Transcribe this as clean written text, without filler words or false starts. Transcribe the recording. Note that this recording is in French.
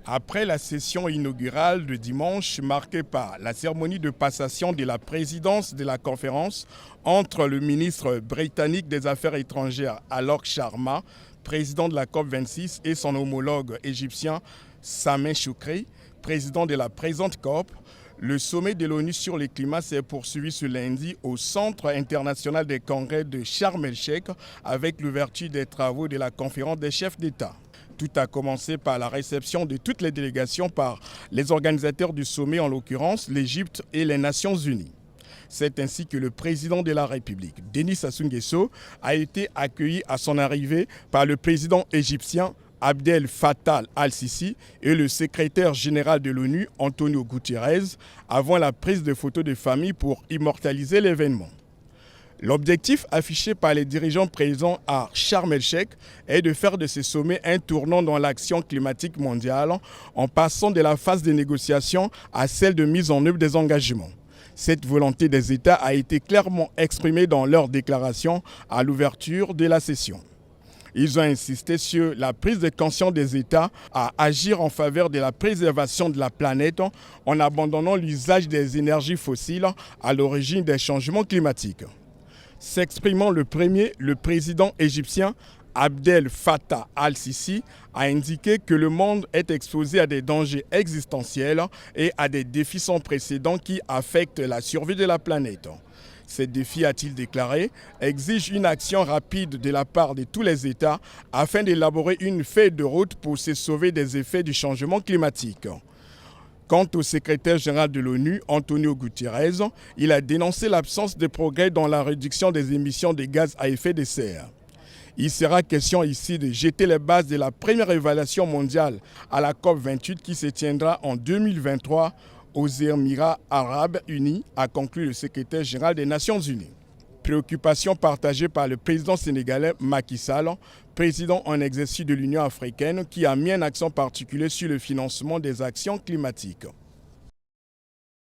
Après la session inaugurale de dimanche marquée par la cérémonie de passation de la présidence de la conférence entre le ministre britannique des Affaires étrangères Alok Sharma, président de la COP26, et son homologue égyptien Sameh Shoukry, président de la présente COP, le sommet de l'ONU sur le climat s'est poursuivi ce lundi au Centre international des congrès de Sharm el-Sheikh avec l'ouverture des travaux de la conférence des chefs d'État. Tout a commencé par la réception de toutes les délégations par les organisateurs du sommet, en l'occurrence l'Égypte et les Nations Unies. C'est ainsi que le président de la République, Denis Sassou Nguesso, a été accueilli à son arrivée par le président égyptien Abdel Fattah al-Sisi et le secrétaire général de l'ONU, Antonio Guterres, avant la prise de photos de famille pour immortaliser l'événement. L'objectif affiché par les dirigeants présents à Sharm el-Sheikh est de faire de ce sommet un tournant dans l'action climatique mondiale en passant de la phase de négociation à celle de mise en œuvre des engagements. Cette volonté des États a été clairement exprimée dans leur déclaration à l'ouverture de la session. Ils ont insisté sur la prise de conscience des États à agir en faveur de la préservation de la planète en abandonnant l'usage des énergies fossiles à l'origine des changements climatiques. S'exprimant le premier, le président égyptien Abdel Fattah al-Sisi a indiqué que le monde est exposé à des dangers existentiels et à des défis sans précédent qui affectent la survie de la planète. Ces défis, a-t-il déclaré, exigent une action rapide de la part de tous les États afin d'élaborer une feuille de route pour se sauver des effets du changement climatique. Quant au secrétaire général de l'ONU, Antonio Guterres, il a dénoncé l'absence de progrès dans la réduction des émissions de gaz à effet de serre. Il sera question ici de jeter les bases de la première évaluation mondiale à la COP28 qui se tiendra en 2023 aux Émirats arabes unis, a conclu le secrétaire général des Nations unies. Préoccupation partagée par le président sénégalais Macky Sall, président en exercice de l'Union africaine, qui a mis un accent particulier sur le financement des actions climatiques.